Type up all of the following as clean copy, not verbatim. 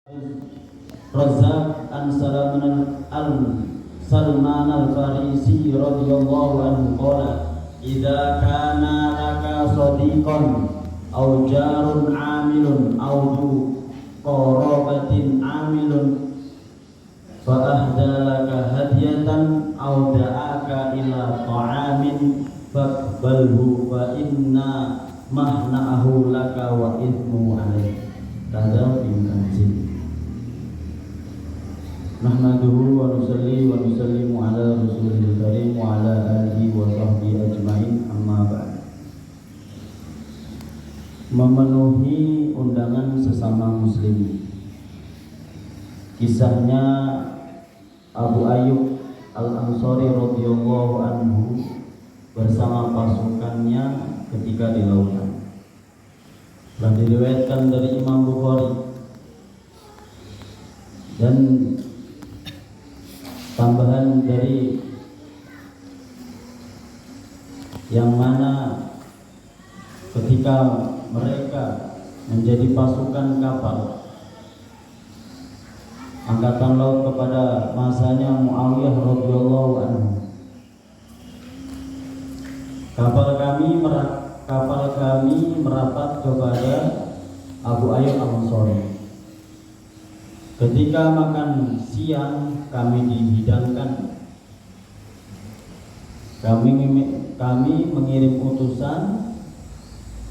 Razak an Salman al-Farisi radhiyallahu anhu qala idza kana laka sadiqan aw jarun amilun aw du qarabatin amilun fa ahda laka hadiyatan aw da'aka ila ta'amin faqbalhu fa inna mahna'ahu laka wa ithmu alayk. Kada bin kanjil. Nahmaduhu wa nusalli wa nusallimu ala rasulil karim wa ala alihi wa sahbihi ajmain, amma ba'd. Memenuhi undangan sesama muslim. Kisahnya Abu Ayyub Al-Ansari radhiyallahu anhu bersama pasukannya ketika di lautan. Telah diriwayatkan dari Imam Bukhari. Dan tambahan dari yang mana ketika mereka menjadi pasukan kapal angkatan laut kepada masanya Muawiyah radhiyallahu anhu, kapal kami merapat kepada Abu Ayyub Al-Ansari. Ketika makan siang kami dihidangkan. Kami mengirim utusan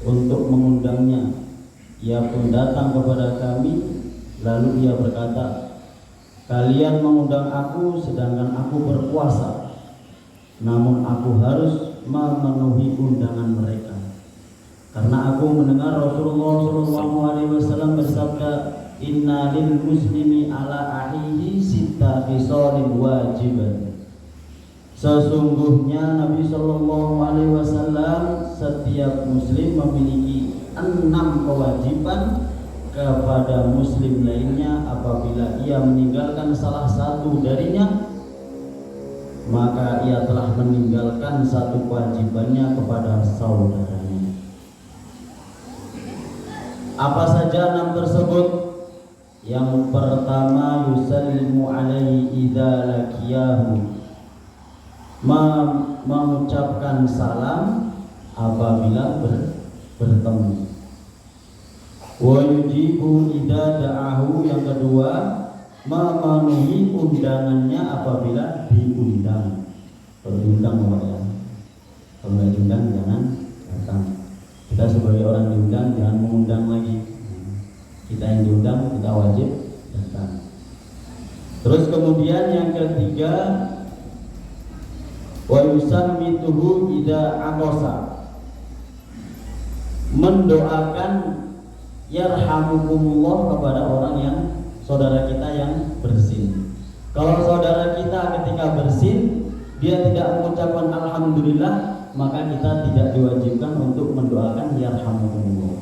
untuk mengundangnya. Ia pun datang kepada kami, lalu ia berkata, kalian mengundang aku sedangkan aku berpuasa, namun aku harus memenuhi undangan mereka. Karena aku mendengar Rasulullah SAW bersabda, inna lil muslimi ala ahihi sitta khisalin wajiban. Sesungguhnya Nabi SAW setiap muslim memiliki 6 kewajiban kepada muslim lainnya. Apabila ia meninggalkan salah satu darinya, maka ia telah meninggalkan satu kewajibannya kepada saudaranya. Apa saja 6 tersebut? Yang pertama, yusallimu alaihi idza laqiyahu, mengucapkan salam apabila bertemu. Wa yujibu idza da'ahu, yang kedua, memenuhi undangannya apabila diundang. Kalau diundang ya. Kalau nggak diundang jangan datang. Kita sebagai orang diundang jangan mengundang lagi. Kita yang diundang kita wajib datang. Terus kemudian yang ketiga, wa yusammituhu idza aqasa, mendoakan yarhamukumullah kepada orang yang saudara kita yang bersin. Kalau saudara kita ketika bersin dia tidak mengucapkan alhamdulillah, maka kita tidak diwajibkan untuk mendoakan yarhamukumullah.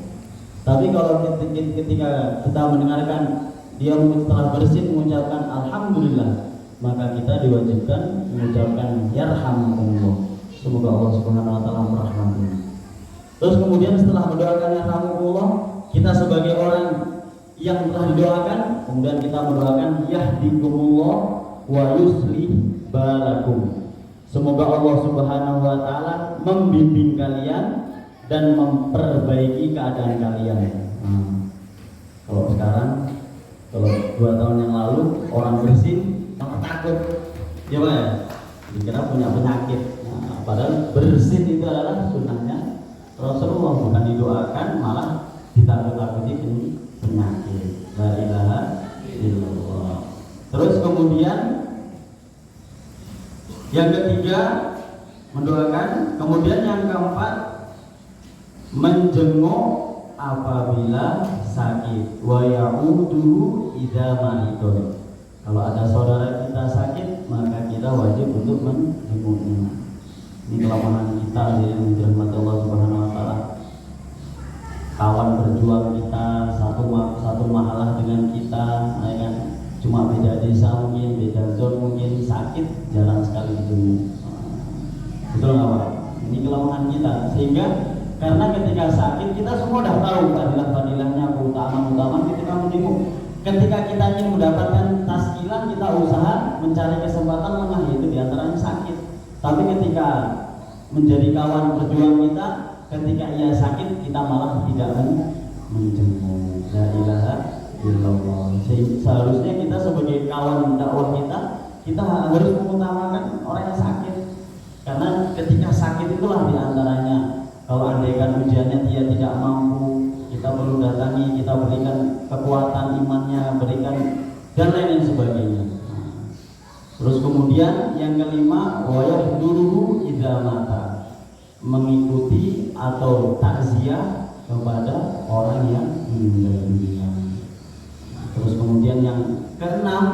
Tapi kalau ketika kita mendengarkan dia setelah bersin mengucapkan alhamdulillah, maka kita diwajibkan mengucapkan yarhamukumullah. Semoga Allah Subhanahu wa taala merahmatinya. Terus kemudian setelah mendoakan yarhamukumullah, kita sebagai orang yang telah didoakan, kemudian kita mendoakan yahdikumullah wa yuslih balakum. Semoga Allah Subhanahu wa taala membimbing kalian dan memperbaiki keadaan kalian. Kalau sekarang, kalau 2 tahun yang lalu orang bersin malah takut, ya Pak ya, dikira punya penyakit. Padahal bersin itu adalah sunnahnya Rasulullah, bukan didoakan, malah ditakut-takuti penyakit. La ilaha illallah. Terus kemudian yang ketiga mendoakan, kemudian yang keempat menjenguk apabila sakit. Wa ya'uduhu idza maridun. Kalau ada saudara kita sakit, maka kita wajib untuk menjenguknya. Ini kelemahan kita yang dirahmati Allah Subhanahu wa taala. Kawan berjuang kita satu mahalah dengan kita, ya kan? Cuma beda desa mungkin, beda zon mungkin, sakit jarang sekali dijenguk. Betul nggak Pak? Ini kelemahan kita, sehingga karena ketika sakit kita semua sudah tahu fadilah-fadilahnya, keutamaan ketika menjenguk. Ketika kita ingin mendapatkan taskilan, kita usaha mencari kesempatan lengah, yaitu diantaranya sakit. Tapi ketika menjadi kawan berjuang kita, ketika ia sakit, kita malah tidak menjenguk. La ilaha illallah. Seharusnya kita sebagai kawan dakwah kita harus mengutamakan orang yang sakit. Karena ketika sakit itulah diantaranya, kalau andaikan ujiannya dia tidak mampu, kita perlu datangi, kita berikan kekuatan imannya, berikan dan lain sebagainya. Terus kemudian yang kelima, wa yahduru idza mata, mengikuti atau takziah kepada orang yang meninggal dunia. Terus kemudian yang keenam,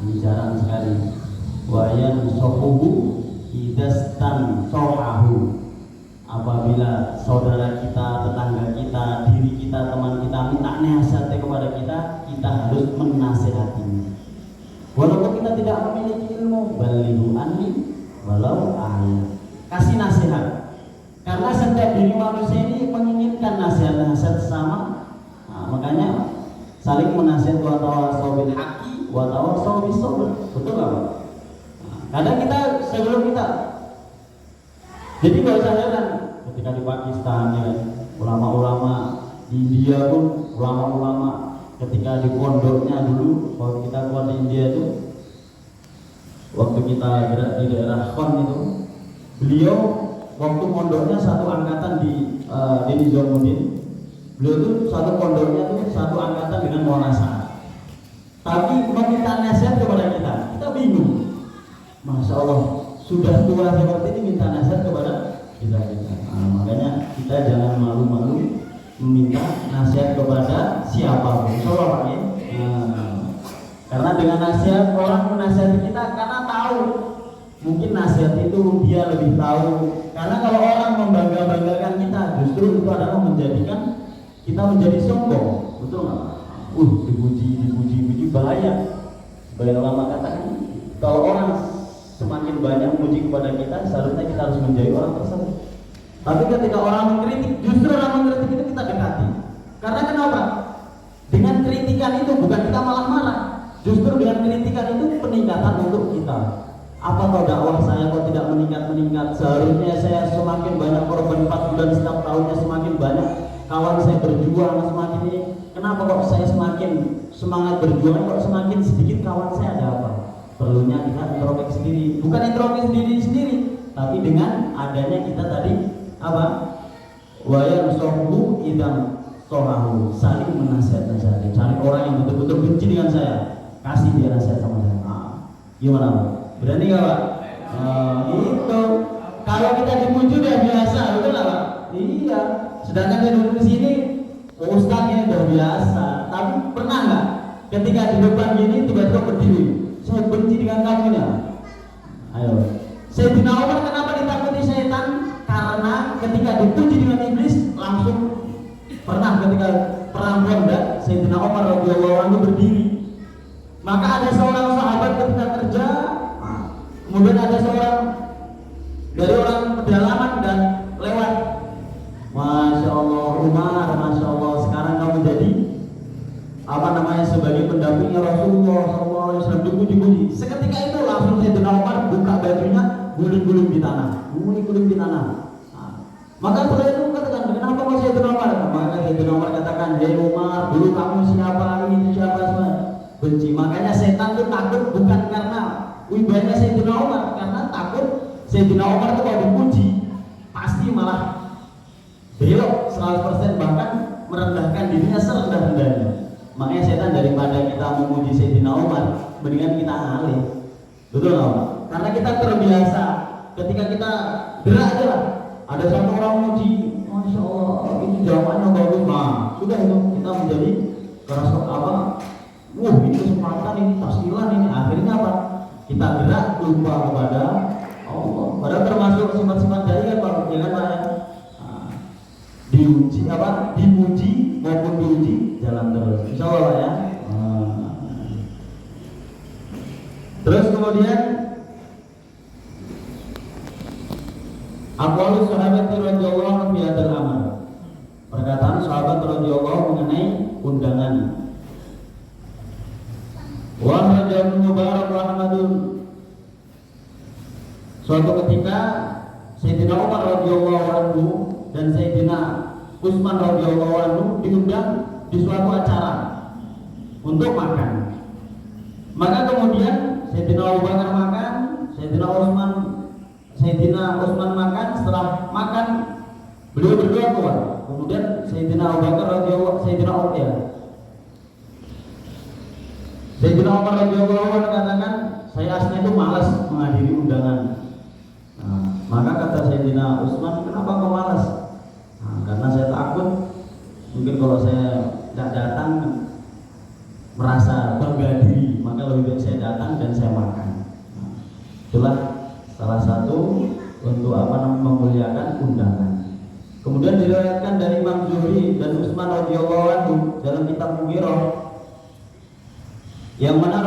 ini jarang sekali, wa yansahuhu idastan sohahu, apabila saudara kita, tetangga kita, diri kita, teman kita minta nasihat kepada kita, kita harus menasihatinya. Walaupun kita tidak memiliki ilmu, balighu anni walau ayat. Kasih nasihat. Karena setiap diri manusia ini menginginkan nasihat-nasihat sesama. Nah, makanya saling menasihat, wa tawassaw bil haqqi wa tawassaw bis sabr. Betul enggak, Pak? Kadang kita sebelum kita, jadi nggak usah heran ketika di Pakistan ya, ulama-ulama di India pun ulama-ulama ketika di pondoknya dulu, waktu kita keluar di India itu, waktu kita gerak di daerah Khon itu, beliau waktu pondoknya satu angkatan di Nizamuddin, beliau itu satu pondoknya itu satu angkatan dengan Monasa, tapi meminta nasihat kepada kita bingung. Masya Allah, sudah tua seperti ini minta nasihat kepada kita. Nah, makanya kita jangan malu-malu meminta nasihat kepada siapapun. Karena dengan nasihat, orang menasihati kita karena tahu, mungkin nasihat itu dia lebih tahu. Karena kalau orang membangga-banggakan kita, justru itu adalah menjadikan kita menjadi sombong. Betul nggak? Dipuji bahaya. Sebagian ulama katakan, kalau orang semakin banyak memuji kepada kita, seharusnya kita harus menjadi orang tersebut. Tapi ketika orang mengkritik, justru orang mengkritik itu kita dekati. Karena kenapa? Dengan kritikan itu bukan kita malah marah. Justru dengan kritikan itu peningkatan untuk kita. Apa tahu dakwah saya kok tidak meningkat? Seharusnya saya semakin banyak korban 4 bulan setiap tahunnya, semakin banyak kawan saya berjuang semakin ini. Kenapa kok saya semakin semangat berjuang, kok semakin sedikit kawan saya? Ada apa? Perlunya kita introspeksi diri, bukan introspeksi diri sendiri, tapi dengan adanya kita tadi apa? Wa yansahu idam sohahu, saling menasihati, cari orang yang betul-betul benci dengan saya, kasih dia nasihat sama saya. Gimana, Pak? Berani nggak, Pak? Itu kalau kita dipuji udah biasa, betul nggak, Pak? Iya. Sedangkan dia duduk di sini, ustaznya udah biasa. Tapi pernah nggak ketika di depan gini tiba-tiba berdiri? Saya benci dengan kamu ya. Ayo. Sayyidina Umar kenapa ditakuti setan? Karena ketika dipuji dengan iblis langsung pernah ketika perang Khandaq, Sayyidina Umar radhiyallahu anhu berdiri. Maka ada seorang sahabat ketika kerja, kemudian ada seorang dari orang pedalaman dan lewat. Masya Allah Umar, Masya Allah, sekarang kamu jadi sebagai pendampingnya Rasulullah SAW, dipuji-puji. Seketika itu langsung Sayyidina Umar buka bajunya, guling-guling di tanah. Maka setelah itu katakan, kenapa kau Sayyidina Umar? Maka Sayyidina Umar katakan, hei Umar, dulu kamu siapa, ini siapa, semua benci. Makanya setan itu takut bukan karena wibahnya Sayyidina Umar, karena takut Sayyidina Umar itu kalau dipuji pasti malah belok 100%, bahkan merendahkan dirinya serendah-rendahnya. Makanya setan daripada kita memuji Sayyidina Umar, mendingan kita alih. Betul nggak? Karena kita terbiasa ketika kita gerak aja lah, ada satu orang muji, Masya Allah ini jawabannya bagus, nah sudah itu kita menjadi kerasa apa? Ini kesempatan, ini tasdilan, ini akhirnya apa? Kita gerak lupa kepada Allah. Padahal termasuk sifat-sifat dari kan Pak, ya kan Pak ya? Diuji apa? Dipuji maupun diuji jalan terus. Insya Allah ya. Terus kemudian aqwalus sahabat radhiyallahu anhum fi hadzal amal. Perkataan sahabat radhiyallahu mengenai undangan. Wa Rajab Mubarak Rahmatun. Suatu ketika Sayyidina Umar radhiyallahu anhu dan Sayyidina Utsman radhiyallahu anhu diundang di suatu acara untuk makan. Maka kemudian Sayyidina Abu Bakar makan, Sayyidina Utsman makan. Setelah makan, beliau berdua keluar. Kemudian Sayyidina Abu Bakar radhiyallahu Sayyidina Umar radhiyallahu anhu katakan, saya aslinya itu malas menghadiri undangan. Nah, maka kata Sayyidina Utsman, kenapa kau malas? Nah, karena saya takut mungkin kalau saya tidak datang merasa bangga diri, maka lebih baik saya datang dan saya makan. Nah, itulah salah satu untuk memuliakan undangan. Kemudian diriwayatkan dari Imam Zuhri dan Utsman radhiyallahu anhu dalam kitab Mughirah, yang mana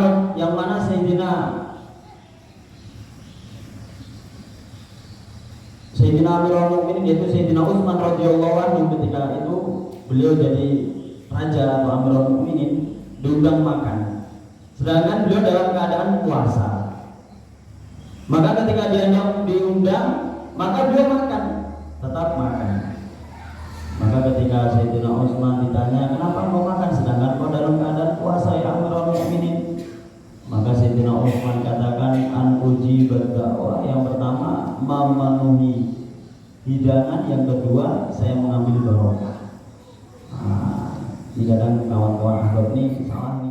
Sayyidina Amirul Mukminin yaitu Sayyidina Utsman radhiyallahu anhu ketika itu beliau jadi raja atau Amirul Mukminin diundang makan, sedangkan beliau dalam keadaan puasa. Maka ketika dia diundang, maka beliau makan, tetap makan. Maka ketika Sayyidina Utsman ditanya, kenapa kau makan sedangkan kau dalam keadaan puasa ya Amirul Mukminin? Maka Sayyidina Utsman katakan, an uji berdakwah, yang pertama memenuhi hidangan, yang kedua saya mengambil barokah. Nah, ini kadang kawan-kawan ahbab ini salah nih.